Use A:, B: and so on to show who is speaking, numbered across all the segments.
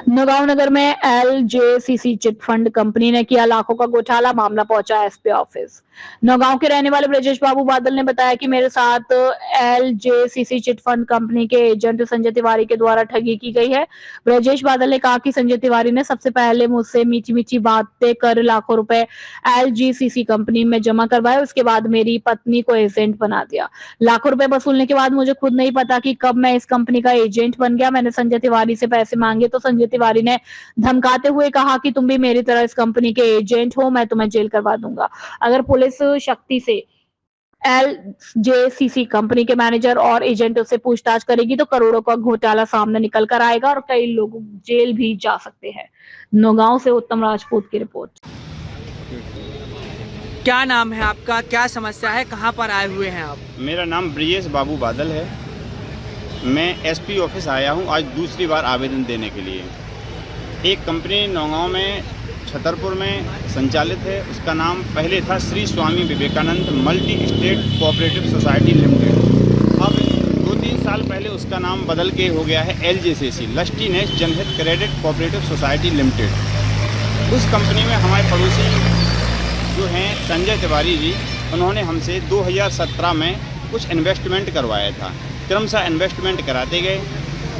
A: नगांव नगर में LJCC chit fund company ने किया लाखों का घोटाला, मामला पहुंचा एसपी ऑफिस। नगांव के रहने वाले ब्रजेश बाबू बादल ने बताया कि मेरे साथ LJCC चिट फंड कंपनी के एजेंट संजय तिवारी के द्वारा ठगी की गई है। ब्रजेश बादल ने कहा कि संजय तिवारी ने सबसे पहले मुझसे मीठी मीठी बातें कर लाखों रुपए LJCC कंपनी में जमा करवाए, उसके बाद मेरी पत्नी को एजेंट बना दिया। लाखों रुपए वसूलने के बाद मुझे खुद नहीं पता कि कब मैं इस कंपनी का एजेंट बन गया। मैंने संजय तिवारी से पैसे मांगे तो संजय तिवारी ने धमकाते हुए कहा कि तुम भी मेरी तरह इस कंपनी के एजेंट हो, मैं तुम्हें जेल करवा दूंगा। अगर पुलिस शक्ति से LJCC कंपनी के मैनेजर और एजेंटों से पूछताछ करेगी तो करोड़ों का घोटाला सामने निकल कर आएगा और कई लोग जेल भी जा सकते हैं। नौगांव से उत्तम राजपूत की रिपोर्ट।
B: क्या नाम है आपका, क्या समस्या है, कहाँ पर आए हुए हैं आप?
C: मेरा नाम ब्रजेश बाबू बादल है। मैं एसपी ऑफिस आया हूँ आज दूसरी बार आवेदन देने के लिए। एक कंपनी नौगांव में छतरपुर में संचालित है, उसका नाम पहले था Shri Swami Vivekananda multi state cooperative society limited. अब 2-3 साल पहले उसका नाम बदल के हो गया है LJCC लस्टी नेस्ट जनहित क्रेडिट कोऑपरेटिव सोसाइटी लिमिटेड। उस कंपनी में हमारे पड़ोसी जो हैं संजय तिवारी जी, उन्होंने हमसे 2017 में कुछ इन्वेस्टमेंट करवाया था। क्रमशः इन्वेस्टमेंट कराते गए,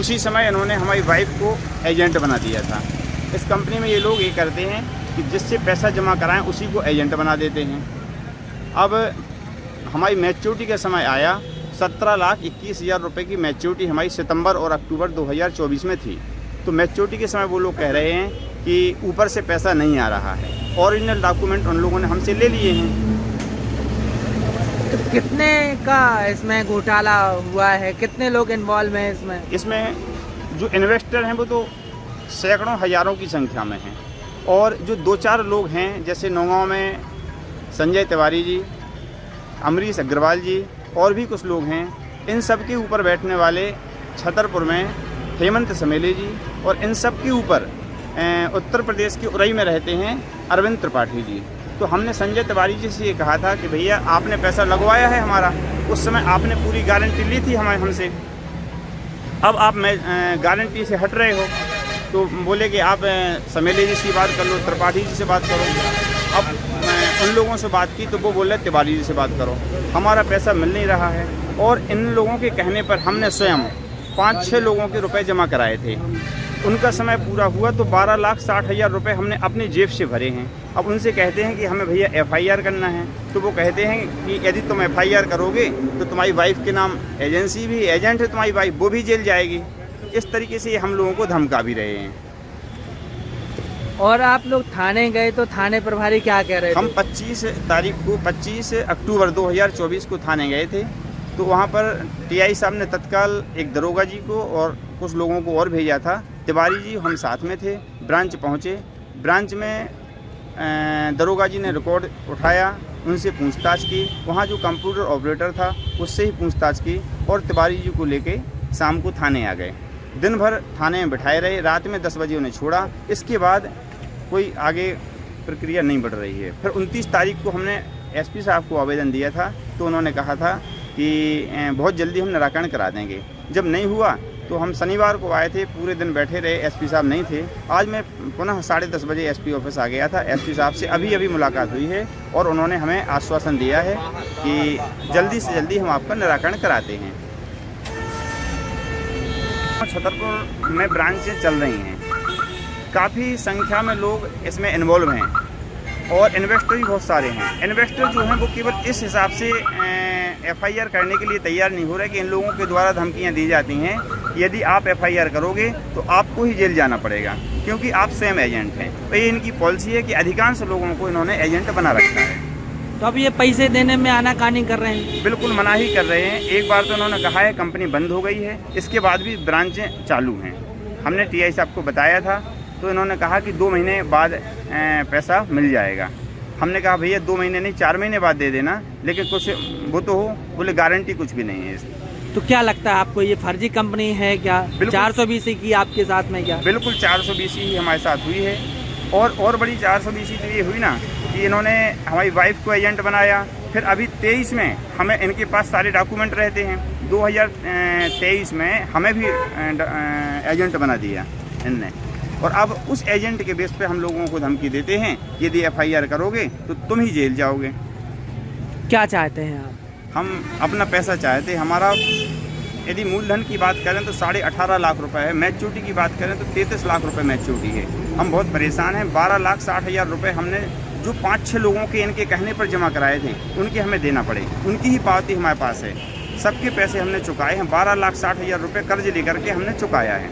C: उसी समय इन्होंने हमारी वाइफ को एजेंट बना दिया था। इस कंपनी में ये लोग ये करते हैं कि जिससे पैसा जमा कराएं उसी को एजेंट बना देते हैं। अब हमारी मैच्योरिटी का समय आया, 17,21,000 रुपये की मैच्योरिटी हमारी सितंबर और अक्टूबर 2024 में थी। तो मैच्योरिटी के समय वो लोग कह रहे हैं कि ऊपर से पैसा नहीं आ रहा है। ओरिजिनल डॉक्यूमेंट उन लोगों ने हमसे ले लिए हैं।
B: तो कितने का इसमें घोटाला हुआ है, कितने लोग इन्वॉल्व हैं इसमें?
C: इसमें जो इन्वेस्टर हैं वो तो सैकड़ों हज़ारों की संख्या में हैं, और जो 2-4 लोग हैं जैसे नौगांव में संजय तिवारी जी, अमरीश अग्रवाल जी और भी कुछ लोग हैं, इन सब के ऊपर बैठने वाले छतरपुर में हेमंत समेले जी, और इन सब के ऊपर उत्तर प्रदेश के उरई में रहते हैं अरविंद त्रिपाठी जी। तो हमने संजय तिवारी जी से ये कहा था कि भैया आपने पैसा लगवाया है हमारा, उस समय आपने पूरी गारंटी ली थी हमसे, अब आप गारंटी से हट रहे हो। तो बोले कि आप समेले जी से बात कर लो, त्रिपाठी जी से बात करो। अब उन लोगों से बात की तो वो बोले तिवारी जी से बात करो, हमारा पैसा मिल नहीं रहा है। और इन लोगों के कहने पर हमने स्वयं 5-6 लोगों के रुपए जमा कराए थे। उनका समय पूरा हुआ तो 12,60,000 रुपये हमने अपनी जेब से भरे हैं। अब उनसे कहते हैं कि हमें भैया FIR करना है, तो वो कहते हैं कि यदि तुम FIR करोगे तो तुम्हारी वाइफ के नाम एजेंसी भी एजेंट है तुम्हारी वाइफ, वो भी जेल जाएगी। इस तरीके से हम लोगों को धमका भी रहे हैं।
B: और आप लोग थाने गए तो थाने प्रभारी क्या कह रहे थे?
C: हम 25 अक्टूबर 2024 को थाने गए थे, तो वहाँ पर TI साहब ने तत्काल एक दरोगा जी को और कुछ लोगों को और भेजा था। तिवारी जी हम साथ में थे, ब्रांच पहुँचे। ब्रांच में दरोगा जी ने रिकॉर्ड उठाया, उनसे पूछताछ की। वहाँ जो कंप्यूटर ऑपरेटर था उससे ही पूछताछ की और तिवारी जी को लेके शाम को थाने आ गए। दिन भर थाने में बिठाए रहे, रात में 10 बजे उन्हें छोड़ा। इसके बाद कोई आगे प्रक्रिया नहीं बढ़ रही है। फिर 29 तारीख को हमने SP साहब को आवेदन दिया था, तो उन्होंने कहा था कि बहुत जल्दी हम निराकरण करा देंगे। जब नहीं हुआ तो हम शनिवार को आए थे, पूरे दिन बैठे रहे, SP साहब नहीं थे। आज मैं पुनः 10:30 बजे SP ऑफिस आ गया था। SP साहब से अभी मुलाकात हुई है और उन्होंने हमें आश्वासन दिया है कि जल्दी से जल्दी हम आपका निराकरण कराते हैं। छतरपुर में ब्रांचें चल रही हैं, काफ़ी संख्या में लोग इसमें इन्वॉल्व हैं और इन्वेस्टर भी बहुत सारे हैं। इन्वेस्टर जो हैं वो केवल इस हिसाब से FIR करने के लिए तैयार नहीं हो रहे कि इन लोगों के द्वारा धमकियां दी जाती हैं, यदि आप FIR करोगे तो आपको ही जेल जाना पड़ेगा क्योंकि आप स्वयं एजेंट हैं। तो ये इनकी पॉलिसी है कि अधिकांश लोगों को इन्होंने एजेंट बना रखा है।
B: तो अब ये पैसे देने में आनाकानी कर रहे हैं?
C: बिल्कुल मना ही कर रहे हैं। एक बार तो उन्होंने कहा है कंपनी बंद हो गई है, इसके बाद भी ब्रांचें चालू हैं। हमने TI साहब को बताया था, तो इन्होंने कहा कि 2 महीने बाद पैसा मिल जाएगा। हमने कहा भैया 2 महीने नहीं 4 महीने बाद दे देना, लेकिन कुछ वो तो हो, बोले गारंटी कुछ भी नहीं है इसकी।
B: तो क्या लगता है आपको, ये फर्जी कंपनी है क्या? 420 की आपके साथ में क्या?
C: बिल्कुल 420 ही हमारे साथ हुई है और बड़ी 420 तो ये हुई ना कि इन्होंने हमारी वाइफ को एजेंट बनाया। फिर अभी 23 में हमें इनके पास सारे डॉक्यूमेंट रहते हैं। 2023 में हमें भी एजेंट बना दिया इनने, और अब उस एजेंट के बेस पे हम लोगों को धमकी देते हैं, यदि FIR करोगे तो तुम ही जेल जाओगे।
B: क्या चाहते हैं आप?
C: हम अपना पैसा चाहते हैं। हमारा यदि मूलधन की बात करें तो 18.5 लाख रुपए है, मैच्योरिटी की बात करें तो 33 लाख रुपए मैच्योरिटी है। हम बहुत परेशान हैं। 12,60,000 रुपए हमने जो 5-6 लोगों के इनके कहने पर जमा कराए थे, उनके हमें देना पड़ेगी। उनकी ही पावती हमारे पास है, सबके पैसे हमने चुकाए हैं। 12,60,000 रुपये कर्ज लेकर के हमने चुकाया है।